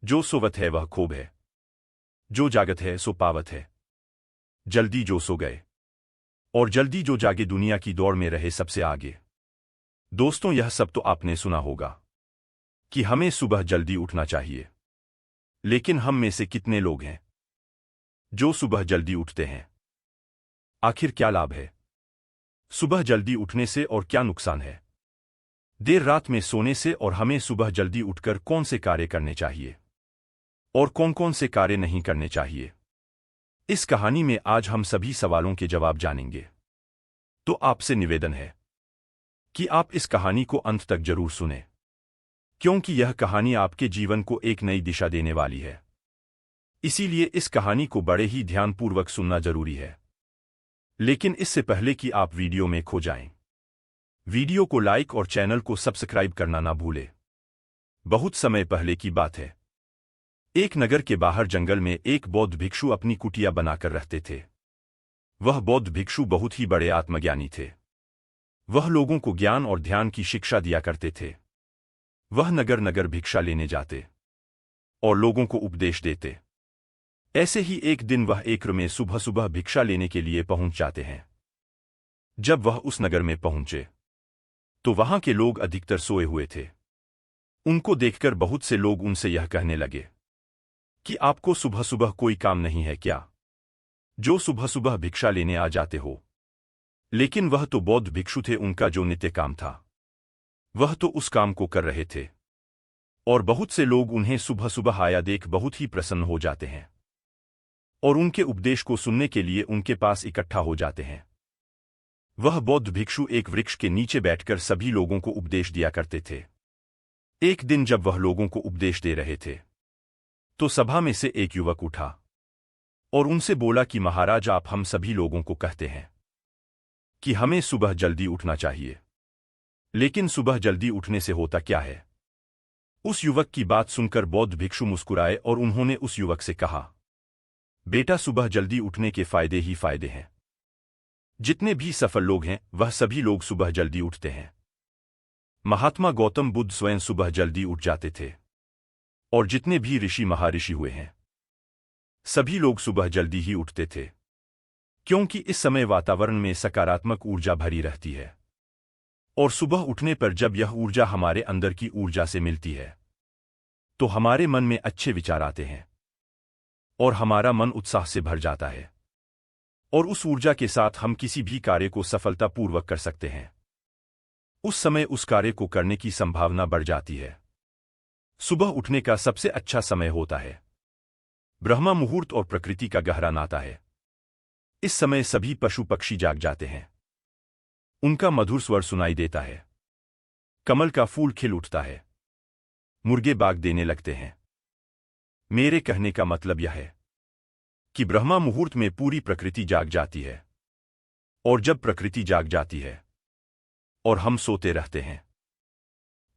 जो सोवत है वह खूब है, जो जागत है सो पावत है। जल्दी जो सो गए और जल्दी जो जागे दुनिया की दौड़ में रहे सबसे आगे। दोस्तों, यह सब तो आपने सुना होगा कि हमें सुबह जल्दी उठना चाहिए, लेकिन हम में से कितने लोग हैं जो सुबह जल्दी उठते हैं? आखिर क्या लाभ है सुबह जल्दी उठने से और क्या नुकसान है देर रात में सोने से? और हमें सुबह जल्दी उठकर कौन से कार्य करने चाहिए और कौन कौन से कार्य नहीं करने चाहिए? इस कहानी में आज हम सभी सवालों के जवाब जानेंगे। तो आपसे निवेदन है कि आप इस कहानी को अंत तक जरूर सुनें, क्योंकि यह कहानी आपके जीवन को एक नई दिशा देने वाली है। इसीलिए इस कहानी को बड़े ही ध्यानपूर्वक सुनना जरूरी है। लेकिन इससे पहले कि आप वीडियो में खो जाएं, वीडियो को लाइक और चैनल को सब्सक्राइब करना ना भूलें। बहुत समय पहले की बात है। एक नगर के बाहर जंगल में एक बौद्ध भिक्षु अपनी कुटिया बनाकर रहते थे। वह बौद्ध भिक्षु बहुत ही बड़े आत्मज्ञानी थे। वह लोगों को ज्ञान और ध्यान की शिक्षा दिया करते थे। वह नगर नगर भिक्षा लेने जाते और लोगों को उपदेश देते। ऐसे ही एक दिन वह एक में सुबह सुबह भिक्षा लेने के लिए पहुंच जाते हैं। जब वह उस नगर में पहुंचे तो वहां के लोग अधिकतर सोए हुए थे। उनको देखकर बहुत से लोग उनसे यह कहने लगे कि आपको सुबह सुबह कोई काम नहीं है क्या, जो सुबह सुबह भिक्षा लेने आ जाते हो? लेकिन वह तो बौद्ध भिक्षु थे। उनका जो नित्य काम था वह तो उस काम को कर रहे थे। और बहुत से लोग उन्हें सुबह सुबह आया देख बहुत ही प्रसन्न हो जाते हैं और उनके उपदेश को सुनने के लिए उनके पास इकट्ठा हो जाते हैं। वह बौद्ध भिक्षु एक वृक्ष के नीचे बैठकर सभी लोगों को उपदेश दिया करते थे। एक दिन जब वह लोगों को उपदेश दे रहे थे तो सभा में से एक युवक उठा और उनसे बोला कि महाराज, आप हम सभी लोगों को कहते हैं कि हमें सुबह जल्दी उठना चाहिए, लेकिन सुबह जल्दी उठने से होता क्या है? उस युवक की बात सुनकर बौद्ध भिक्षु मुस्कुराए और उन्होंने उस युवक से कहा, बेटा, सुबह जल्दी उठने के फायदे ही फायदे हैं। जितने भी सफल लोग हैं वह सभी लोग सुबह जल्दी उठते हैं। महात्मा गौतम बुद्ध स्वयं सुबह जल्दी उठ जाते थे और जितने भी ऋषि महाऋषि हुए हैं सभी लोग सुबह जल्दी ही उठते थे, क्योंकि इस समय वातावरण में सकारात्मक ऊर्जा भरी रहती है। और सुबह उठने पर जब यह ऊर्जा हमारे अंदर की ऊर्जा से मिलती है तो हमारे मन में अच्छे विचार आते हैं और हमारा मन उत्साह से भर जाता है और उस ऊर्जा के साथ हम किसी भी कार्य को सफलतापूर्वक कर सकते हैं। उस समय उस कार्य को करने की संभावना बढ़ जाती है। सुबह उठने का सबसे अच्छा समय होता है ब्रह्म मुहूर्त और प्रकृति का गहरा नाता है। इस समय सभी पशु पक्षी जाग जाते हैं। उनका मधुर स्वर सुनाई देता है। कमल का फूल खिल उठता है। मुर्गे बाग देने लगते हैं। मेरे कहने का मतलब यह है कि ब्रह्म मुहूर्त में पूरी प्रकृति जाग जाती है और जब प्रकृति जाग जाती है और हम सोते रहते हैं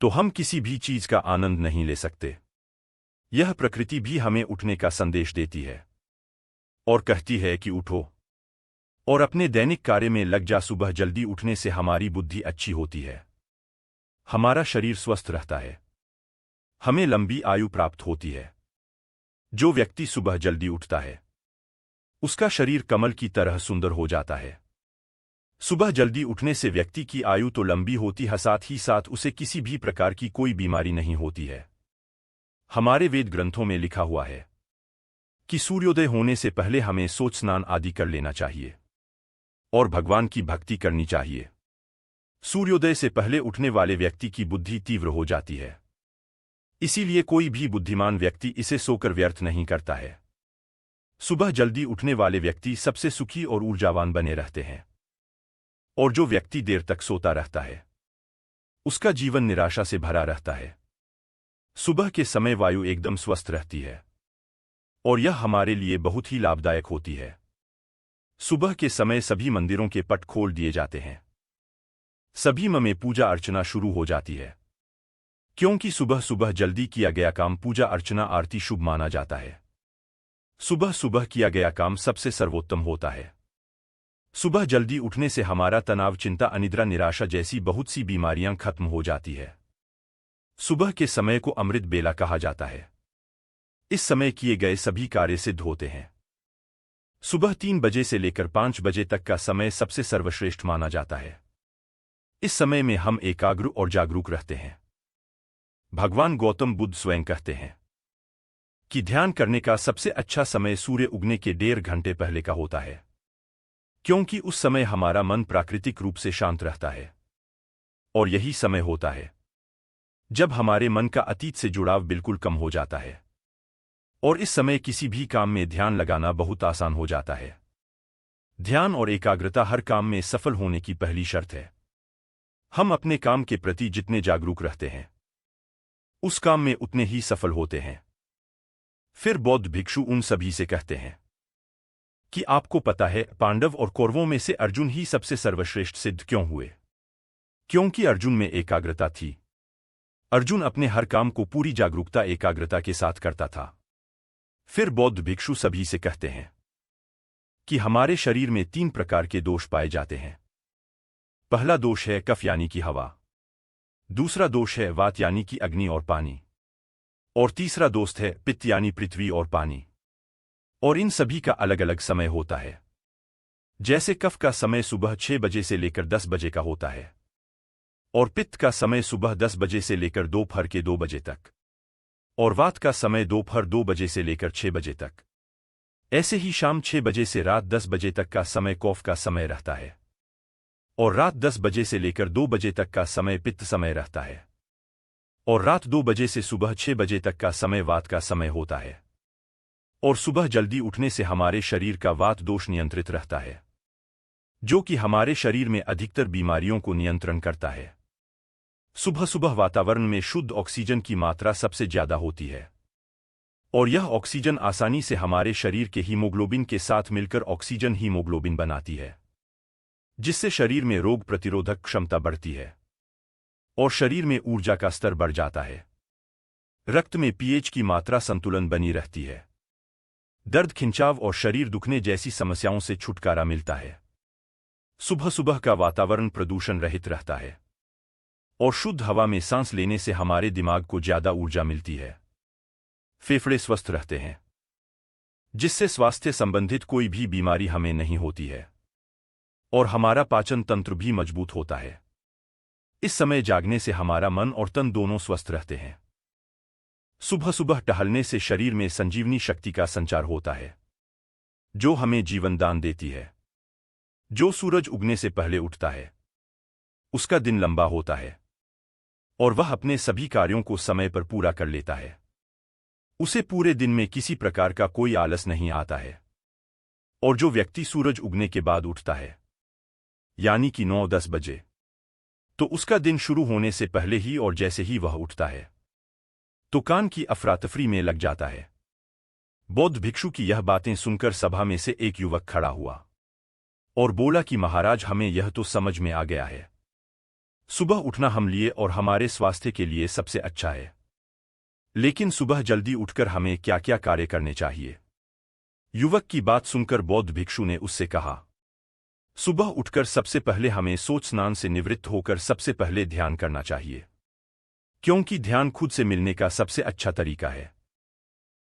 तो हम किसी भी चीज का आनंद नहीं ले सकते। यह प्रकृति भी हमें उठने का संदेश देती है और कहती है कि उठो और अपने दैनिक कार्य में लग जा। सुबह जल्दी उठने से हमारी बुद्धि अच्छी होती है, हमारा शरीर स्वस्थ रहता है, हमें लंबी आयु प्राप्त होती है। जो व्यक्ति सुबह जल्दी उठता है उसका शरीर कमल की तरह सुंदर हो जाता है। सुबह जल्दी उठने से व्यक्ति की आयु तो लंबी होती है, साथ ही साथ उसे किसी भी प्रकार की कोई बीमारी नहीं होती है। हमारे वेद ग्रंथों में लिखा हुआ है कि सूर्योदय होने से पहले हमें सोच स्नान आदि कर लेना चाहिए और भगवान की भक्ति करनी चाहिए। सूर्योदय से पहले उठने वाले व्यक्ति की बुद्धि तीव्र हो जाती है, इसीलिए कोई भी बुद्धिमान व्यक्ति इसे सोकर व्यर्थ नहीं करता है। सुबह जल्दी उठने वाले व्यक्ति सबसे सुखी और ऊर्जावान बने रहते हैं और जो व्यक्ति देर तक सोता रहता है उसका जीवन निराशा से भरा रहता है। सुबह के समय वायु एकदम स्वस्थ रहती है और यह हमारे लिए बहुत ही लाभदायक होती है। सुबह के समय सभी मंदिरों के पट खोल दिए जाते हैं। सभी में पूजा अर्चना शुरू हो जाती है, क्योंकि सुबह सुबह जल्दी किया गया काम पूजा अर्चना आरती शुभ माना जाता है। सुबह सुबह किया गया काम सबसे सर्वोत्तम होता है। सुबह जल्दी उठने से हमारा तनाव, चिंता, अनिद्रा, निराशा जैसी बहुत सी बीमारियां खत्म हो जाती है। सुबह के समय को अमृत बेला कहा जाता है। इस समय किए गए सभी कार्य सिद्ध होते हैं। सुबह 3 बजे से लेकर 5 बजे तक का समय सबसे सर्वश्रेष्ठ माना जाता है। इस समय में हम एकाग्र और जागरूक रहते हैं। भगवान गौतम बुद्ध स्वयं कहते हैं कि ध्यान करने का सबसे अच्छा समय सूर्य उगने के 1.5 घंटे पहले का होता है, क्योंकि उस समय हमारा मन प्राकृतिक रूप से शांत रहता है। और यही समय होता है जब हमारे मन का अतीत से जुड़ाव बिल्कुल कम हो जाता है, और इस समय किसी भी काम में ध्यान लगाना बहुत आसान हो जाता है। ध्यान और एकाग्रता हर काम में सफल होने की पहली शर्त है। हम अपने काम के प्रति जितने जागरूक रहते हैं, उस काम में उतने ही सफल होते हैं। फिर बौद्ध भिक्षु उन सभी से कहते हैं कि आपको पता है, पांडव और कौरवों में से अर्जुन ही सबसे सर्वश्रेष्ठ सिद्ध क्यों हुए? क्योंकि अर्जुन में एकाग्रता थी। अर्जुन अपने हर काम को पूरी जागरूकता एकाग्रता के साथ करता था। फिर बौद्ध भिक्षु सभी से कहते हैं कि हमारे शरीर में 3 प्रकार के दोष पाए जाते हैं। पहला दोष है कफ यानी कि हवा, दूसरा दोष है वात यानी कि अग्नि और पानी, और तीसरा दोष है पित्त यानी पृथ्वी और पानी। और इन सभी का अलग अलग समय होता है। जैसे कफ का समय सुबह 6 बजे से लेकर 10 बजे का होता है, और पित्त का समय सुबह 10 बजे से लेकर दोपहर के 2 बजे तक, और वात का समय दोपहर 2 बजे से लेकर 6 बजे तक। ऐसे ही शाम 6 बजे से रात 10 बजे तक का समय कफ का समय रहता है, और रात 10 बजे से लेकर 2 बजे तक का समय पित्त समय रहता है, और रात 2 बजे से सुबह 6 बजे तक का समय वात का समय होता है। और सुबह जल्दी उठने से हमारे शरीर का वात दोष नियंत्रित रहता है, जो कि हमारे शरीर में अधिकतर बीमारियों को नियंत्रण करता है। सुबह सुबह वातावरण में शुद्ध ऑक्सीजन की मात्रा सबसे ज्यादा होती है, और यह ऑक्सीजन आसानी से हमारे शरीर के हीमोग्लोबिन के साथ मिलकर ऑक्सीजन हीमोग्लोबिन बनाती है, जिससे शरीर में रोग प्रतिरोधक क्षमता बढ़ती है और शरीर में ऊर्जा का स्तर बढ़ जाता है। रक्त में पीएच की मात्रा संतुलन बनी रहती है। दर्द, खिंचाव और शरीर दुखने जैसी समस्याओं से छुटकारा मिलता है। सुबह सुबह का वातावरण प्रदूषण रहित रहता है, और शुद्ध हवा में सांस लेने से हमारे दिमाग को ज्यादा ऊर्जा मिलती है। फेफड़े स्वस्थ रहते हैं, जिससे स्वास्थ्य संबंधित कोई भी बीमारी हमें नहीं होती है, और हमारा पाचन तंत्र भी मजबूत होता है। इस समय जागने से हमारा मन और तन दोनों स्वस्थ रहते हैं। सुबह सुबह टहलने से शरीर में संजीवनी शक्ति का संचार होता है, जो हमें जीवन दान देती है। जो सूरज उगने से पहले उठता है, उसका दिन लंबा होता है, और वह अपने सभी कार्यों को समय पर पूरा कर लेता है। उसे पूरे दिन में किसी प्रकार का कोई आलस नहीं आता है। और जो व्यक्ति सूरज उगने के बाद उठता है, यानी कि 9-10 बजे, तो उसका दिन शुरू होने से पहले ही और जैसे ही वह उठता है, तो कान की अफरातफरी में लग जाता है। बौद्ध भिक्षु की यह बातें सुनकर सभा में से एक युवक खड़ा हुआ और बोला कि महाराज, हमें यह तो समझ में आ गया है, सुबह उठना हम लिए और हमारे स्वास्थ्य के लिए सबसे अच्छा है, लेकिन सुबह जल्दी उठकर हमें क्या क्या कार्य करने चाहिए? युवक की बात सुनकर बौद्ध भिक्षु ने उससे कहा, सुबह उठकर सबसे पहले हमें सोच स्नान से निवृत्त होकर सबसे पहले ध्यान करना चाहिए, क्योंकि ध्यान खुद से मिलने का सबसे अच्छा तरीका है।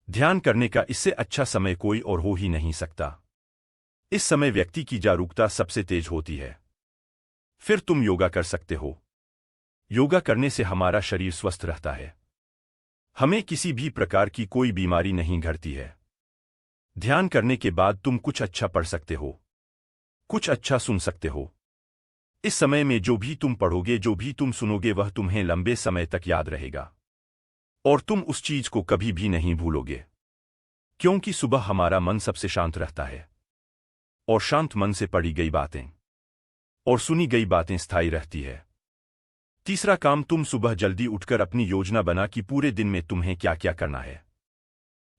ध्यान करने का इससे अच्छा समय कोई और हो ही नहीं सकता। इस समय व्यक्ति की जागरूकता सबसे तेज होती है। फिर तुम योगा कर सकते हो। योगा करने से हमारा शरीर स्वस्थ रहता है, हमें किसी भी प्रकार की कोई बीमारी नहीं घरती है। ध्यान करने के बाद तुम कुछ अच्छा पढ़ सकते हो, कुछ अच्छा सुन सकते हो। इस समय में जो भी तुम पढ़ोगे, जो भी तुम सुनोगे, वह तुम्हें लंबे समय तक याद रहेगा, और तुम उस चीज को कभी भी नहीं भूलोगे, क्योंकि सुबह हमारा मन सबसे शांत रहता है, और शांत मन से पढ़ी गई बातें और सुनी गई बातें स्थायी रहती है। तीसरा काम, तुम सुबह जल्दी उठकर अपनी योजना बना कि पूरे दिन में तुम्हें क्या क्या करना है।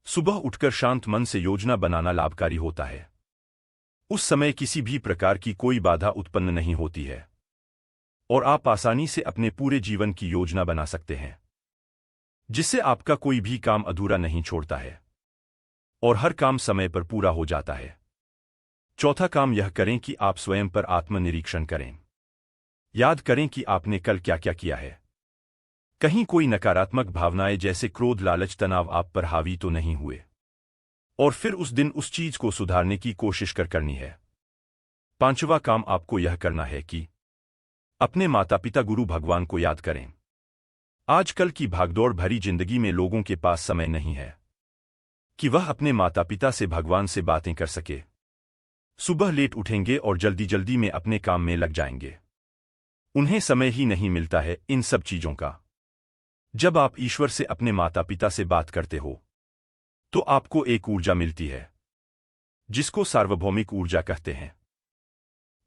सुबह उठकर शांत मन से योजना बनाना लाभकारी होता है। उस समय किसी भी प्रकार की कोई बाधा उत्पन्न नहीं होती है, और आप आसानी से अपने पूरे जीवन की योजना बना सकते हैं, जिससे आपका कोई भी काम अधूरा नहीं छोड़ता है, और हर काम समय पर पूरा हो जाता है। चौथा काम यह करें कि आप स्वयं पर आत्मनिरीक्षण करें। याद करें कि आपने कल क्या क्या किया है। कहीं कोई नकारात्मक भावनाएं जैसे क्रोध, लालच, तनाव आप पर हावी तो नहीं हुए। और फिर उस दिन उस चीज को सुधारने की कोशिश करनी है। पांचवा काम आपको यह करना है कि अपने माता पिता, गुरु, भगवान को याद करें। आजकल की भागदौड़ भरी जिंदगी में लोगों के पास समय नहीं है कि वह अपने माता पिता से, भगवान से बातें कर सके। सुबह लेट उठेंगे और जल्दी जल्दी में अपने काम में लग जाएंगे। उन्हें समय ही नहीं मिलता है इन सब चीजों का। जब आप ईश्वर से, अपने माता पिता से बात करते हो तो आपको एक ऊर्जा मिलती है जिसको सार्वभौमिक ऊर्जा कहते हैं।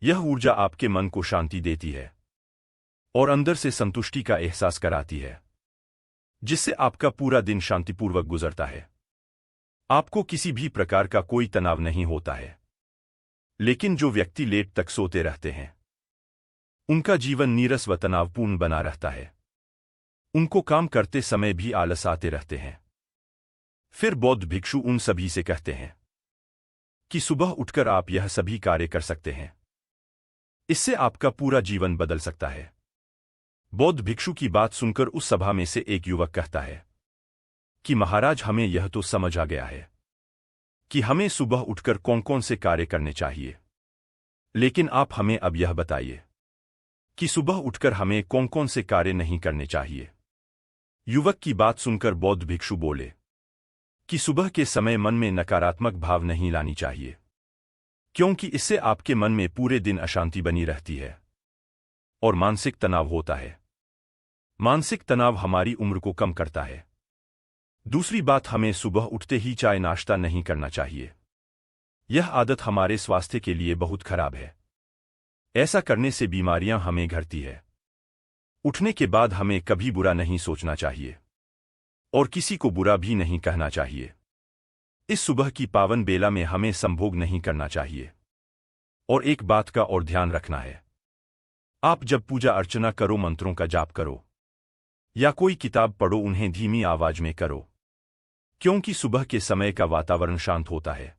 यह ऊर्जा आपके मन को शांति देती है और अंदर से संतुष्टि का एहसास कराती है, जिससे आपका पूरा दिन शांतिपूर्वक गुजरता है। आपको किसी भी प्रकार का कोई तनाव नहीं होता है। लेकिन जो व्यक्ति लेट तक सोते रहते हैं उनका जीवन नीरस व तनावपूर्ण बना रहता है। उनको काम करते समय भी आलस आते रहते हैं। फिर बौद्ध भिक्षु उन सभी से कहते हैं कि सुबह उठकर आप यह सभी कार्य कर सकते हैं। इससे आपका पूरा जीवन बदल सकता है। बौद्ध भिक्षु की बात सुनकर उस सभा में से एक युवक कहता है कि महाराज, हमें यह तो समझ आ गया है कि हमें सुबह उठकर कौन कौन से कार्य करने चाहिए, लेकिन आप हमें अब यह बताइए कि सुबह उठकर हमें कौन कौन से कार्य नहीं करने चाहिए। युवक की बात सुनकर बौद्ध भिक्षु बोले कि सुबह के समय मन में नकारात्मक भाव नहीं लानी चाहिए, क्योंकि इससे आपके मन में पूरे दिन अशांति बनी रहती है और मानसिक तनाव होता है। मानसिक तनाव हमारी उम्र को कम करता है। दूसरी बात, हमें सुबह उठते ही चाय नाश्ता नहीं करना चाहिए। यह आदत हमारे स्वास्थ्य के लिए बहुत खराब है। ऐसा करने से बीमारियां हमें घेरती है। उठने के बाद हमें कभी बुरा नहीं सोचना चाहिए और किसी को बुरा भी नहीं कहना चाहिए। इस सुबह की पावन बेला में हमें संभोग नहीं करना चाहिए। और एक बात का और ध्यान रखना है, आप जब पूजा अर्चना करो, मंत्रों का जाप करो या कोई किताब पढ़ो, उन्हें धीमी आवाज में करो, क्योंकि सुबह के समय का वातावरण शांत होता है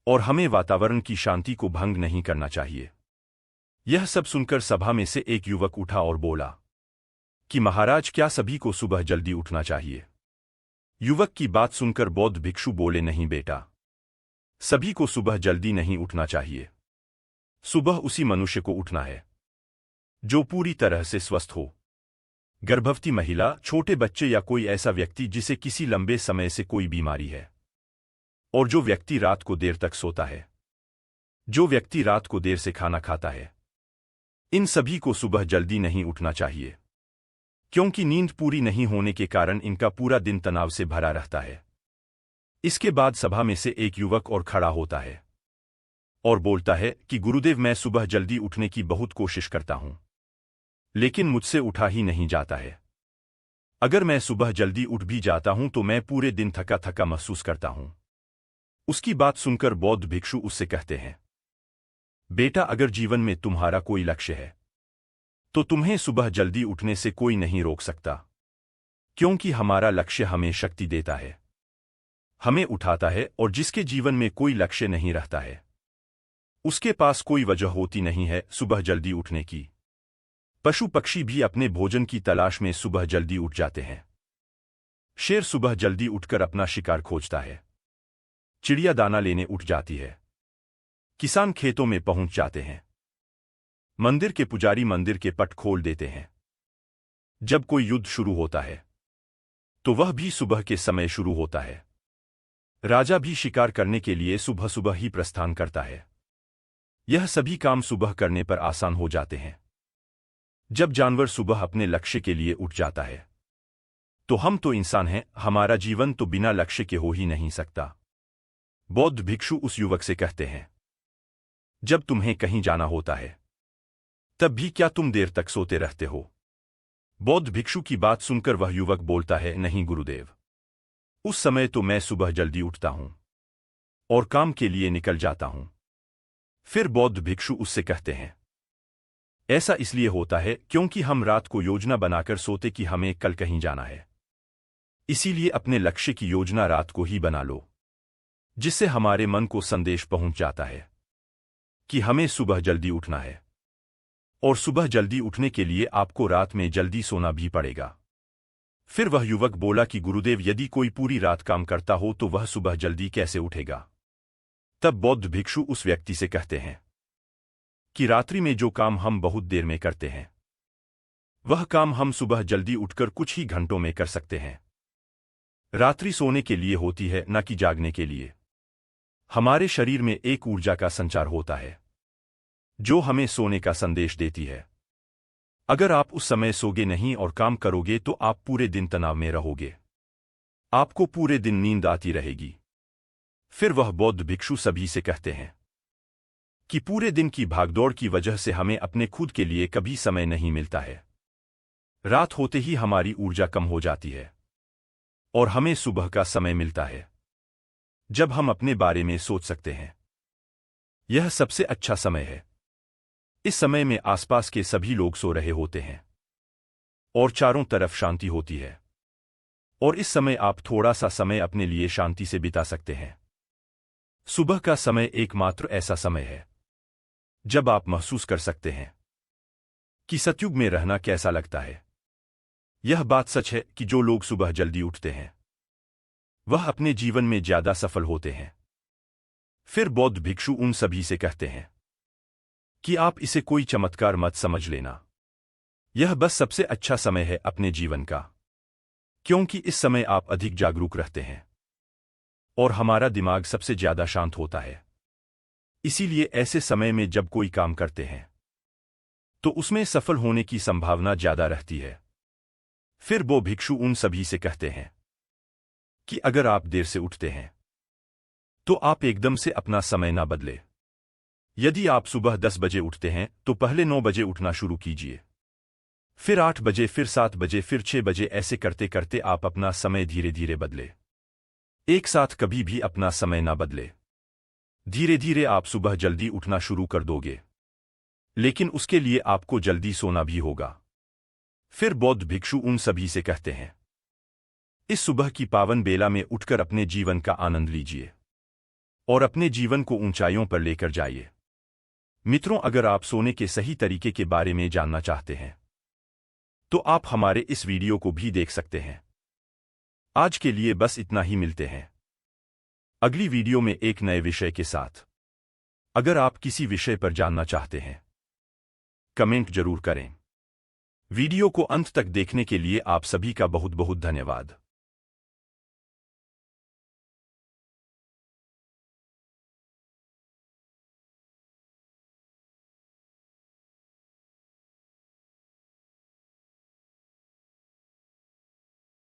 और हमें वातावरण की शांति को भंग नहीं करना चाहिए। यह सब सुनकर सभा में से एक युवक उठा और बोला कि महाराज, क्या सभी को सुबह जल्दी उठना चाहिए? युवक की बात सुनकर बौद्ध भिक्षु बोले, नहीं बेटा, सभी को सुबह जल्दी नहीं उठना चाहिए। सुबह उसी मनुष्य को उठना है जो पूरी तरह से स्वस्थ हो। गर्भवती महिला, छोटे बच्चे या कोई ऐसा व्यक्ति जिसे किसी लंबे समय से कोई बीमारी है। और जो व्यक्ति रात को देर तक सोता है, जो व्यक्ति रात को देर से खाना खाता है, इन सभी को सुबह जल्दी नहीं उठना चाहिए, क्योंकि नींद पूरी नहीं होने के कारण इनका पूरा दिन तनाव से भरा रहता है। इसके बाद सभा में से एक युवक और खड़ा होता है और बोलता है कि गुरुदेव, मैं सुबह जल्दी उठने की बहुत कोशिश करता हूं, लेकिन मुझसे उठा ही नहीं जाता है। अगर मैं सुबह जल्दी उठ भी जाता हूं तो मैं पूरे दिन थका थका महसूस करता हूं। उसकी बात सुनकर बौद्ध भिक्षु उससे कहते हैं, बेटा, अगर जीवन में तुम्हारा कोई लक्ष्य है तो तुम्हें सुबह जल्दी उठने से कोई नहीं रोक सकता, क्योंकि हमारा लक्ष्य हमें शक्ति देता है, हमें उठाता है। और जिसके जीवन में कोई लक्ष्य नहीं रहता है उसके पास कोई वजह होती नहीं है सुबह जल्दी उठने की। पशु पक्षी भी अपने भोजन की तलाश में सुबह जल्दी उठ जाते हैं। शेर सुबह जल्दी उठकर अपना शिकार खोजता है। चिड़िया दाना लेने उठ जाती है। किसान खेतों में पहुंच जाते हैं। मंदिर के पुजारी मंदिर के पट खोल देते हैं। जब कोई युद्ध शुरू होता है तो वह भी सुबह के समय शुरू होता है। राजा भी शिकार करने के लिए सुबह सुबह ही प्रस्थान करता है। यह सभी काम सुबह करने पर आसान हो जाते हैं। जब जानवर सुबह अपने लक्ष्य के लिए उठ जाता है तो हम तो इंसान हैं, हमारा जीवन तो बिना लक्ष्य के हो ही नहीं सकता। बौद्ध भिक्षु उस युवक से कहते हैं, जब तुम्हें कहीं जाना होता है तब भी क्या तुम देर तक सोते रहते हो? बौद्ध भिक्षु की बात सुनकर वह युवक बोलता है, नहीं गुरुदेव, उस समय तो मैं सुबह जल्दी उठता हूं और काम के लिए निकल जाता हूं। फिर बौद्ध भिक्षु उससे कहते हैं, ऐसा इसलिए होता है क्योंकि हम रात को योजना बनाकर सोते कि हमें कल कहीं जाना है। इसीलिए अपने लक्ष्य की योजना रात को ही बना लो, जिससे हमारे मन को संदेश पहुंच जाता है कि हमें सुबह जल्दी उठना है। और सुबह जल्दी उठने के लिए आपको रात में जल्दी सोना भी पड़ेगा। फिर वह युवक बोला कि गुरुदेव, यदि कोई पूरी रात काम करता हो तो वह सुबह जल्दी कैसे उठेगा? तब बौद्ध भिक्षु उस व्यक्ति से कहते हैं कि रात्रि में जो काम हम बहुत देर में करते हैं, वह काम हम सुबह जल्दी उठकर कुछ ही घंटों में कर सकते हैं। रात्रि सोने के लिए होती है, न कि जागने के लिए। हमारे शरीर में एक ऊर्जा का संचार होता है जो हमें सोने का संदेश देती है। अगर आप उस समय सोगे नहीं और काम करोगे तो आप पूरे दिन तनाव में रहोगे। आपको पूरे दिन नींद आती रहेगी। फिर वह बौद्ध भिक्षु सभी से कहते हैं कि पूरे दिन की भागदौड़ की वजह से हमें अपने खुद के लिए कभी समय नहीं मिलता है। रात होते ही हमारी ऊर्जा कम हो जाती है और हमें सुबह का समय मिलता है जब हम अपने बारे में सोच सकते हैं। यह सबसे अच्छा समय है। इस समय में आसपास के सभी लोग सो रहे होते हैं और चारों तरफ शांति होती है, और इस समय आप थोड़ा सा समय अपने लिए शांति से बिता सकते हैं। सुबह का समय एकमात्र ऐसा समय है जब आप महसूस कर सकते हैं कि सतयुग में रहना कैसा लगता है। यह बात सच है कि जो लोग सुबह जल्दी उठते हैं वह अपने जीवन में ज्यादा सफल होते हैं। फिर बौद्ध भिक्षु उन सभी से कहते हैं कि आप इसे कोई चमत्कार मत समझ लेना। यह बस सबसे अच्छा समय है अपने जीवन का, क्योंकि इस समय आप अधिक जागरूक रहते हैं और हमारा दिमाग सबसे ज्यादा शांत होता है। इसीलिए ऐसे समय में जब कोई काम करते हैं तो उसमें सफल होने की संभावना ज्यादा रहती है। फिर वो भिक्षु उन सभी से कहते हैं कि अगर आप देर से उठते हैं तो आप एकदम से अपना समय ना बदले। यदि आप सुबह 10 बजे उठते हैं तो पहले 9 बजे उठना शुरू कीजिए, फिर 8 बजे, फिर 7 बजे, फिर 6 बजे। ऐसे करते करते आप अपना समय धीरे धीरे बदले। एक साथ कभी भी अपना समय ना बदले। धीरे धीरे आप सुबह जल्दी उठना शुरू कर दोगे, लेकिन उसके लिए आपको जल्दी सोना भी होगा। फिर बौद्ध भिक्षु उन सभी से कहते हैं, इस सुबह की पावन बेला में उठकर अपने जीवन का आनंद लीजिए और अपने जीवन को ऊंचाइयों पर लेकर जाइए। मित्रों, अगर आप सोने के सही तरीके के बारे में जानना चाहते हैं तो आप हमारे इस वीडियो को भी देख सकते हैं। आज के लिए बस इतना ही। मिलते हैं अगली वीडियो में एक नए विषय के साथ। अगर आप किसी विषय पर जानना चाहते हैं, कमेंट जरूर करें। वीडियो को अंत तक देखने के लिए आप सभी का बहुत बहुत धन्यवाद।